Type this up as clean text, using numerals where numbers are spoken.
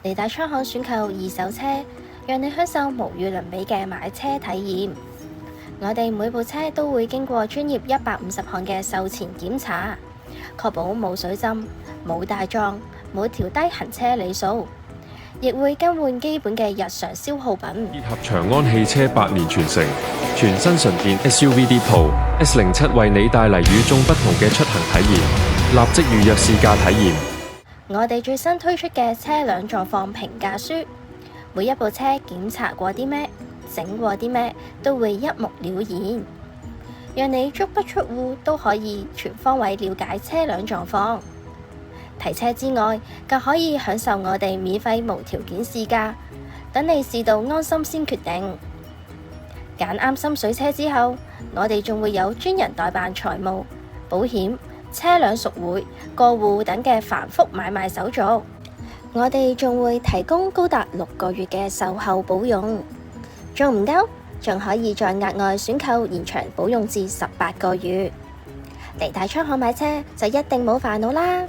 利大倉行選購二手車，讓你享受無與倫比嘅買車體驗。我哋每部車都會經過專業150項嘅售前檢查，確保冇水浸、冇大撞、冇調低行車里數，亦會更換基本嘅日常消耗品。結合長安汽車百年傳承，全新純電 SUV Deepal S07為你帶嚟與眾不同嘅出行體驗，立即預約試駕體驗。我哋最新推出嘅車輛狀況評價書，每一部車檢查過啲咩、整過啲咩，都會一目了然，讓你足不出戶都可以全方位了解車輛狀況。提車之外，更可以享受我哋免費無條件試駕，等你試到安心先決定。揀啱心水車之後，我哋仲會有專人代辦財務、保險、車輛贖回、過戶等嘅繁複買賣手續。我哋仲會提供高達6個月嘅售後保用，仲唔夠？仲可以再額外選購延長保用至18個月。利大倉行買車就一定冇煩惱啦！